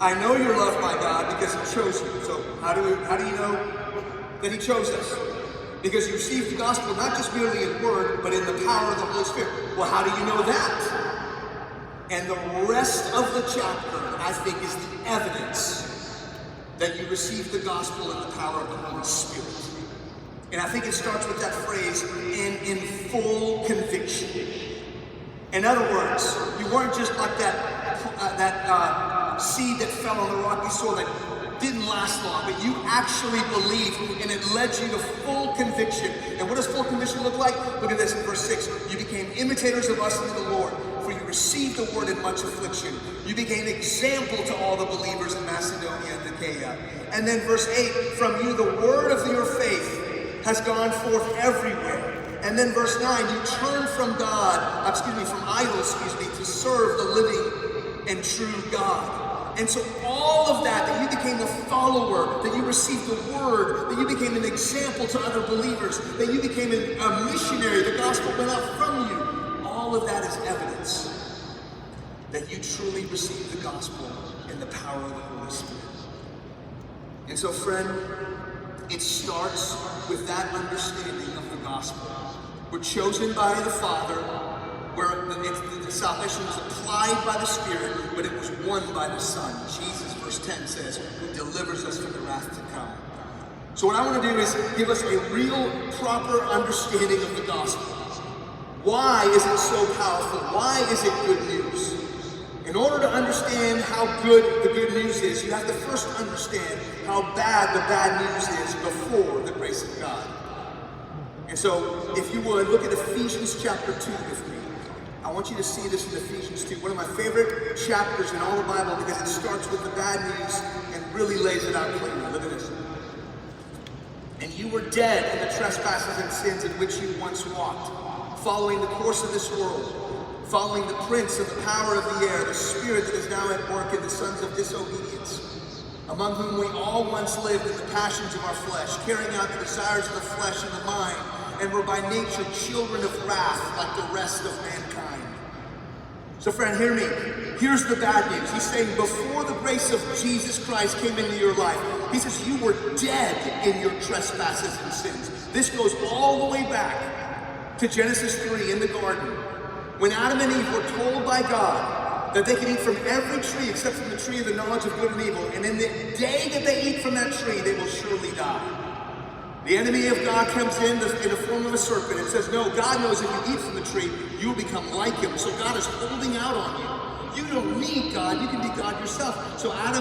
I know you're loved by God because He chose you. So how do you know that He chose us? Because you received the gospel not just merely in word, but in the power of the Holy Spirit. Well, how do you know that? And the rest of the chapter, I think, is the evidence that you received the gospel in the power of the Holy Spirit. And I think it starts with that phrase, and in full conviction. In other words, you weren't just like that seed that fell on the rocky soil that didn't last long, but you actually believed, and it led you to full conviction. And what does full conviction look like? Look at this in verse 6. You became imitators of us in the Lord, for you received the word in much affliction. You became an example to all the believers in Macedonia and Achaia. And then verse 8, from you the word of your faith has gone forth everywhere. And then verse 9, you turned from idols, to serve the living and true God. And so all of that you became a follower, that you received the word, that you became an example to other believers, that you became a missionary, the gospel went out from you. All of that is evidence that you truly received the gospel in the power of the Holy Spirit. And so, friend, it starts with that understanding of the gospel. We're chosen by the Father, where the salvation was applied by the Spirit, but it was won by the Son. Jesus, verse 10 says, who delivers us from the wrath to come. So what I want to do is give us a real, proper understanding of the gospel. Why is it so powerful? Why is it good news? In order to understand how good the good news is, you have to first understand how bad the bad news is before the grace of God. And so, if you would, look at Ephesians chapter 2 with me. I want you to see this in Ephesians 2, one of my favorite chapters in all the Bible, because it starts with the bad news and really lays it out clearly. Look at this. And you were dead in the trespasses and sins in which you once walked, following the course of this world, following the prince of the power of the air, the spirit that is now at work in the sons of disobedience, among whom we all once lived in the passions of our flesh, carrying out the desires of the flesh and the mind, and were by nature children of wrath like the rest of mankind. So friend, hear me. Here's the bad news. He's saying before the grace of Jesus Christ came into your life, he says you were dead in your trespasses and sins. This goes all the way back to Genesis 3 in the garden, when Adam and Eve were told by God that they could eat from every tree except from the tree of the knowledge of good and evil. And in the day that they eat from that tree, they will surely die. The enemy of God comes in the form of a serpent and says, no, God knows if you eat from the tree, you will become like him. So God is holding out on you. You don't need God, you can be God yourself. So Adam